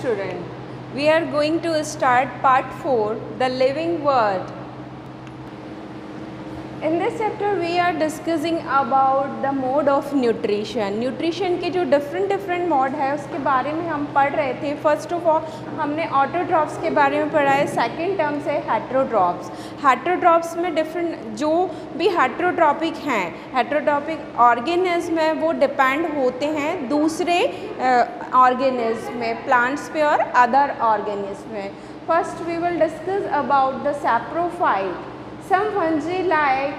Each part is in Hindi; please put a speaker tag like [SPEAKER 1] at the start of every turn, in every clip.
[SPEAKER 1] student. We are going to start part 4, the living world. In this chapter we are discussing about the mode of nutrition. Nutrition के जो different mode है उसके बारे में हम पढ़ रहे थे. फर्स्ट ऑफ ऑल हमने ऑटोट्रॉप्स के बारे में पढ़ा है. सेकेंड टर्म से हेटेरोट्रॉप्स. हेटेरोट्रॉप्स में डिफरेंट जो भी हेटेरोट्रॉपिक हैं, हेटेरोट्रॉपिक ऑर्गेनिज्म है वो डिपेंड होते हैं दूसरे ऑर्गेनिज्म में, प्लांट्स पे और अदर ऑर्गेनिज्म में. First we will discuss about the saprophyte. Some fungi like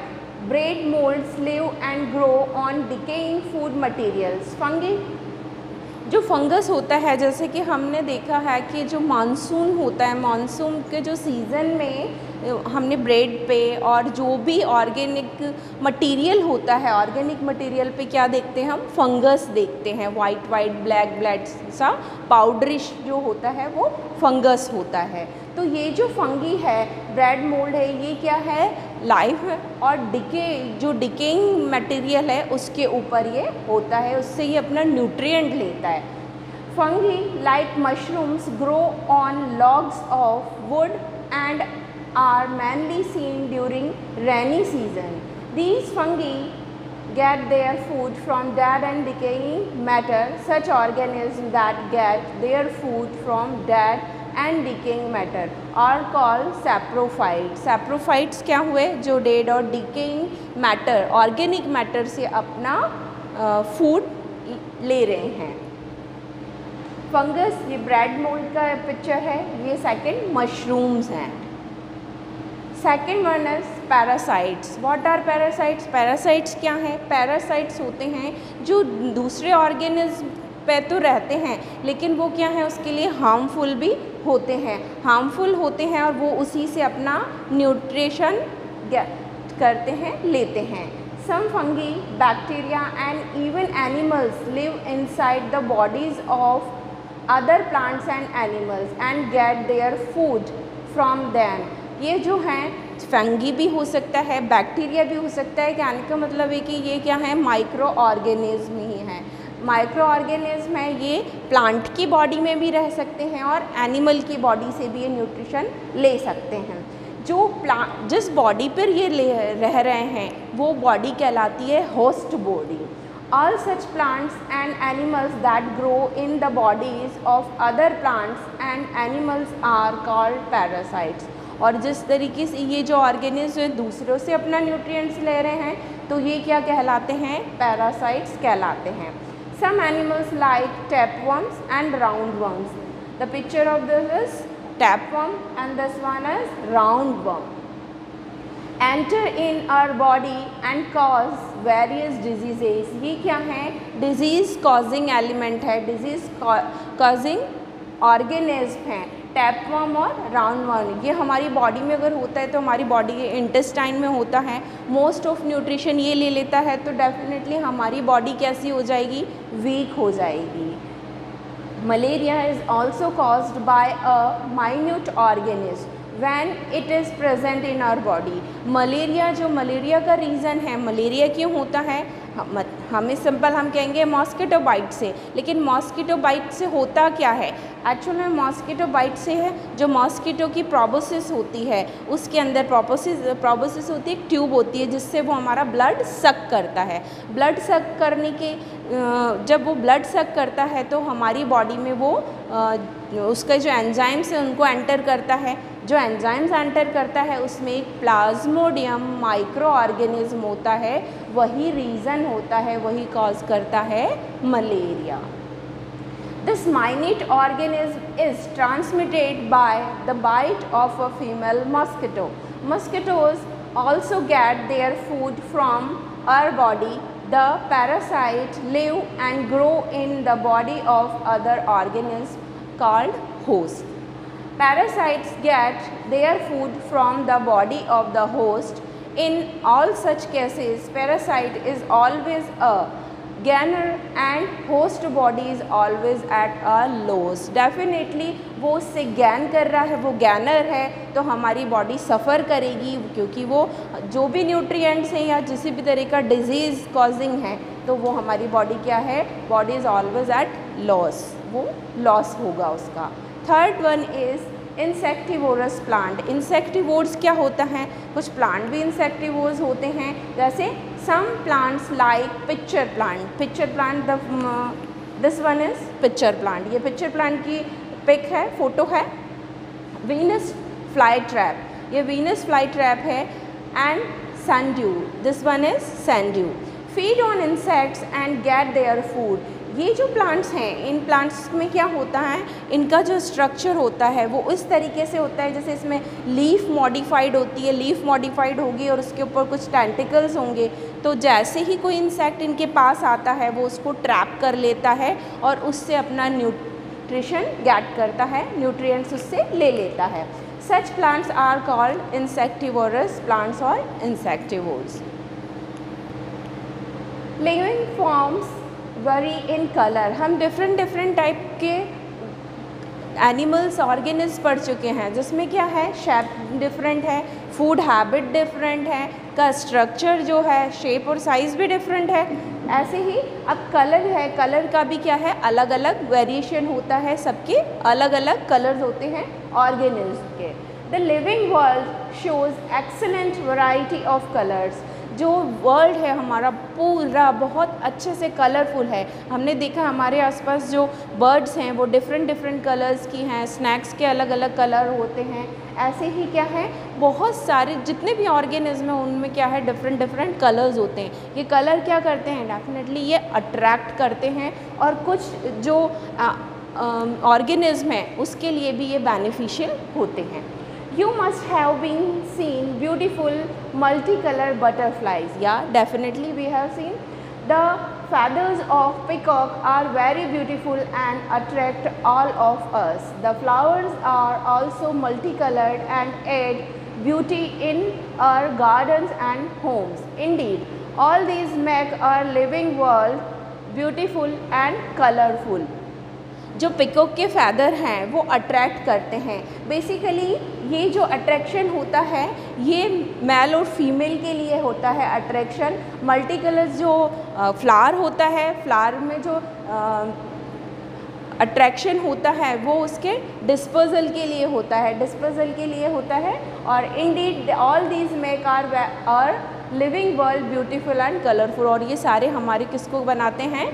[SPEAKER 1] bread molds live and grow on decaying food materials. Fungi जो फंगस होता है, जैसे कि हमने देखा है कि जो मानसून होता है, मानसून के जो सीज़न में हमने ब्रेड पे और जो भी ऑर्गेनिक मटेरियल होता है, ऑर्गेनिक मटेरियल पे क्या देखते हैं हम? फंगस देखते हैं. वाइट ब्लैक सा पाउडरिश जो होता है वो फंगस होता है. तो ये जो फंगी है, ब्रेड मोल्ड है, ये क्या है? लाइव है. और जो डिकेइंग मटेरियल है उसके ऊपर ये होता है, उससे ये अपना न्यूट्रिएंट लेता है. Fungi like mushrooms grow on logs of would and are mainly seen during rainy season. These fungi get their food from dead and decaying matter. Such organisms that get their food from dead and decaying matter are called saprophytes. Saprophytes क्या हुए? जो dead और decaying matter, organic matter से अपना food ले रहे हैं. फंगस, ये ब्रेड मोल्ड का पिक्चर है. ये सेकंड मशरूम्स हैं. Second one is parasites. What are parasites? Parasites क्या हैं? पैरासाइट्स होते हैं जो दूसरे ऑर्गेनिज्म पे तो रहते हैं लेकिन वो क्या है, उसके लिए हार्मफुल भी होते हैं. हार्मफुल होते हैं और वो उसी से अपना न्यूट्रिशन करते हैं, लेते हैं. Some fungi, bacteria and even animals live inside the bodies of other plants and animals and get their food from them. ये जो हैं फंगी भी हो सकता है, बैक्टीरिया भी हो सकता है. कहने का मतलब है कि ये क्या है? माइक्रो ऑर्गेनिज्म ही है. माइक्रो ऑर्गेनिज्म है, ये प्लांट की बॉडी में भी रह सकते हैं और एनिमल की बॉडी से भी ये न्यूट्रिशन ले सकते हैं. जो जिस बॉडी पर ये रह रहे हैं वो बॉडी कहलाती है host body. All such plants and animals that grow in the bodies of other plants and animals are called parasites. और जिस तरीके से ये जो ऑर्गेनिज्म दूसरों से अपना न्यूट्रिएंट्स ले रहे हैं तो ये क्या कहलाते हैं? पैरासाइट्स कहलाते हैं. Some animals like tapeworms and roundworms. The picture of this is tapeworm and this one is roundworm. Enter in our body and cause various diseases. ये क्या है? डिजीज़ कॉजिंग एलिमेंट है, डिजीज़ कॉजिंग ऑर्गेनिज्म हैं. टैपवर्म और राउंडवर्म ये हमारी बॉडी में अगर होता है तो हमारी बॉडी के इंटेस्टाइन में होता है, मोस्ट ऑफ न्यूट्रिशन ये ले लेता है, तो डेफिनेटली हमारी बॉडी कैसी हो जाएगी? वीक हो जाएगी. Malaria is also caused by a minute organism when it is present in our body. Malaria, जो मलेरिया का रीज़न है, मलेरिया क्यों होता है? हमें सिंपल हम कहेंगे मॉस्किटो बाइट से, लेकिन मॉस्किटो बाइट से होता क्या है? एक्चुअल में मॉस्किटो बाइट से है जो मॉस्किटो की प्रोबोसिस होती है, उसके अंदर प्रोबोसिस होती है, एक ट्यूब होती है जिससे वो हमारा ब्लड सक करता है. ब्लड सक करने के जब वो ब्लड सक करता है तो हमारी बॉडी में वो उसका जो एंजाइम्स है उनको एंटर करता है. जो एंजाइम्स एंटर करता है उसमें एक प्लाज्मोडियम माइक्रो ऑर्गेनिज्म होता है, वही रीज़न होता है, वही कॉज करता है malaria. This minute organism is transmitted by the bite of a female mosquito. Mosquitoes also get their food from our body. The parasite live and grow in the body of other organisms called host. Parasites get their food from the body of the host. In all such cases, parasite is always a gainer and host body is always at a loss. Definitely वो उससे गैन कर रहा है, वो गैनर है, तो हमारी बॉडी सफ़र करेगी क्योंकि वो जो भी न्यूट्रिएंट्स हैं या किसी भी तरह का डिजीज़ कॉजिंग है तो वो हमारी बॉडी क्या है? Body is always at loss. वो लॉस होगा उसका। Third one is insectivorous plant. Insectivores क्या होता है, कुछ प्लांट भी इंसेक्टिवोर्स होते हैं, जैसे some plants like pitcher plant. Pitcher plant this one is pitcher plant. ये पिक्चर प्लांट की पिक है, फोटो है। वीनस फ्लाई ट्रैप, ये वीनस फ्लाई ट्रैप है। And sundew, this one is sundew. Feed on insects and get their food. ये जो प्लांट्स हैं, इन प्लांट्स में क्या होता है, इनका जो स्ट्रक्चर होता है वो इस तरीके से होता है जैसे इसमें लीफ मॉडिफाइड होती है, लीफ मॉडिफाइड होगी और उसके ऊपर कुछ टेंटिकल्स होंगे। तो जैसे ही कोई इंसेक्ट इनके पास आता है वो उसको ट्रैप कर लेता है और उससे अपना न्यूट्रिशन गेट करता है, न्यूट्रिएंट्स उससे ले लेता है। Such plants are called insectivorous plants और insectivores. Living forms vary in colour. हम डिफरेंट टाइप के एनिमल्स ऑर्गेनिज्म पढ़ चुके हैं, जिसमें क्या है, शेप डिफरेंट है, फूड हैबिट डिफरेंट है, का स्ट्रक्चर जो है, शेप और साइज़ भी डिफरेंट है। ऐसे ही अब कलर है, कलर का भी क्या है, अलग अलग वेरिएशन होता है, सबके अलग अलग कलर्स होते हैं ऑर्गेनिज्म के। The living world shows excellent variety of colours. जो वर्ल्ड है हमारा पूरा बहुत अच्छे से कलरफुल है। हमने देखा हमारे आसपास जो बर्ड्स हैं वो डिफरेंट कलर्स की हैं, स्नैक्स के अलग अलग कलर होते हैं। ऐसे ही क्या है, बहुत सारे जितने भी ऑर्गेनिज्म हैं उनमें क्या है, डिफरेंट कलर्स होते हैं। ये कलर क्या करते हैं, डेफिनेटली ये अट्रैक्ट करते हैं और कुछ जो ऑर्गेनिज्म है उसके लिए भी ये बेनिफिशियल होते हैं। You must have been seen beautiful multicolored butterflies. Yeah, definitely we have seen. The feathers of peacock are very beautiful and attract all of us. The flowers are also multicolored and add beauty in our gardens and homes. Indeed, all these make our living world beautiful and colorful. जो पिकॉक के फैदर हैं वो अट्रैक्ट करते हैं। बेसिकली ये जो अट्रैक्शन होता है ये मेल और फीमेल के लिए होता है अट्रैक्शन। मल्टी कलर्स जो फ्लावर होता है, फ्लावर में जो अट्रैक्शन होता है वो उसके डिस्पर्सल के लिए होता है, डिस्पर्सल के लिए होता है। और indeed all these make our living world beautiful and colourful. और ये सारे हमारे किसको बनाते हैं,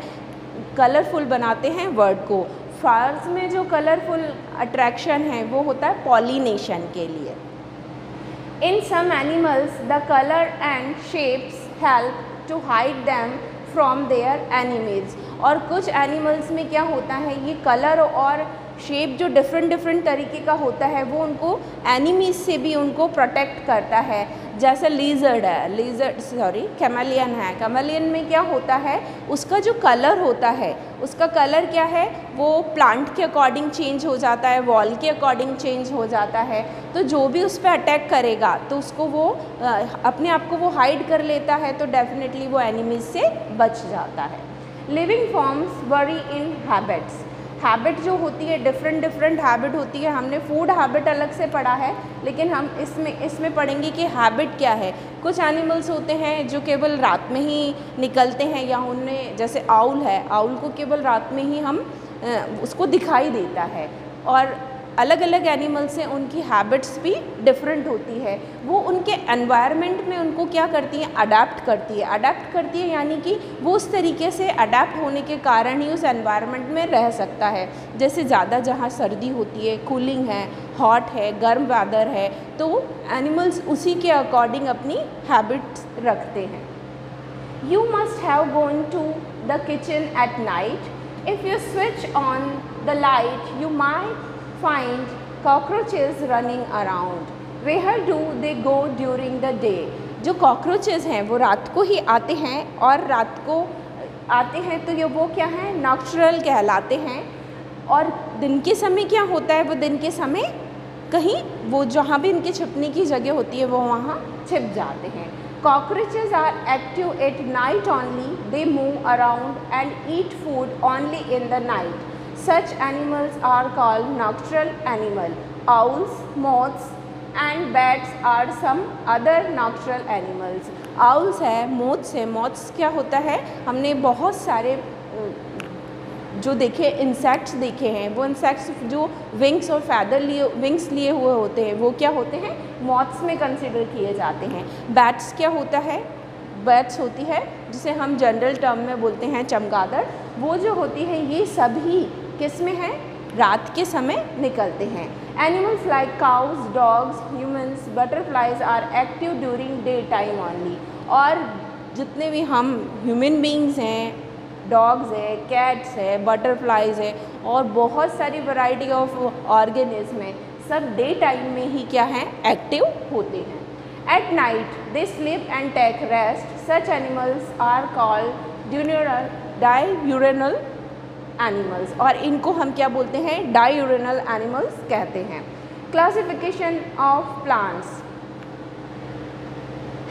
[SPEAKER 1] कलरफुल बनाते हैं वर्ड को। फ्लावर्स में जो कलरफुल अट्रैक्शन है वो होता है पॉलिनेशन के लिए। In some animals the colour and shapes help to hide them from their enemies. और कुछ एनिमल्स में क्या होता है, ये कलर और शेप जो डिफरेंट तरीके का होता है वो उनको एनिमीज से भी उनको प्रोटेक्ट करता है। जैसे लीजर्ड है, कैमेलियन है। कैमेलियन में क्या होता है, उसका जो कलर होता है, उसका कलर क्या है, वो प्लांट के अकॉर्डिंग चेंज हो जाता है, वॉल के अकॉर्डिंग चेंज हो जाता है। तो जो भी उस पर अटैक करेगा तो उसको वो अपने आप को वो हाइड कर लेता है, तो डेफिनेटली वो एनिमीज से बच जाता है। लिविंग फॉर्म्स वरी इन हैबिट्स। हैबिट जो होती है डिफरेंट हैबिट होती है। हमने फूड हैबिट अलग से पढ़ा है, लेकिन हम इसमें पढ़ेंगे कि हैबिट क्या है। कुछ एनिमल्स होते हैं जो केवल रात में ही निकलते हैं, या उनमें जैसे आउल है, आउल को केवल रात में ही हम उसको दिखाई देता है। और अलग अलग एनिमल्स हैं, उनकी हैबिट्स भी डिफरेंट होती है। वो उनके एनवायरनमेंट में उनको क्या करती हैं, अडेप्ट करती है, यानी कि वो उस तरीके से अडेप्ट होने के कारण ही उस एनवायरनमेंट में रह सकता है। जैसे ज़्यादा जहाँ सर्दी होती है, कूलिंग है, हॉट है, गर्म वेदर है, तो एनिमल्स उसी के अकॉर्डिंग अपनी हैबिट्स रखते हैं। You must have gone to the kitchen at night. If you switch on the light you might find cockroaches running around. Where do they go during the day? जो कॉकरोचेस हैं वो रात को ही आते हैं, और रात को आते हैं तो ये वो क्या हैं, नॉक्टर्नल कहलाते हैं। और दिन के समय क्या होता है, वो दिन के समय कहीं वो जहाँ भी इनके छिपने की जगह होती है वो वहाँ छिप जाते हैं। Cockroaches are active at night only. They move around and eat food only in the night. Such animals are called nocturnal animal. Owls, moths and bats are some other nocturnal animals. Owls है, moths है। moths क्या होता है, हमने बहुत सारे जो देखे इंसेक्ट्स देखे हैं, वो इंसेक्ट्स जो विंग्स और विंग्स लिए हुए होते हैं वो क्या होते हैं, मॉथ्स में कंसिडर किए जाते हैं। बैट्स क्या होता है, बैट्स होती है जिसे हम जनरल टर्म में बोलते हैं चमगादड़, वो जो होती है ये सभी किस में है, रात के समय निकलते हैं। Animals like cows, dogs, humans, butterflies are active during day time only. और जितने भी हम ह्यूमन बींग्स हैं, डॉग्स है, कैट्स है, बटरफ्लाइज है और बहुत सारी वैरायटी ऑफ ऑर्गेनिज्म है, सब डे टाइम में ही क्या हैं, एक्टिव होते हैं। At night they sleep and take rest, such animals are called diurnal animals. और इनको हम क्या बोलते हैं, डाययूरेनल एनिमल्स कहते हैं। Classification of plants.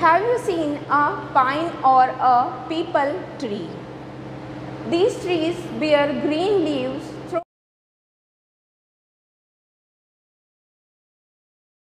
[SPEAKER 1] Have you seen a pine or a peepal tree? These trees bear green leaves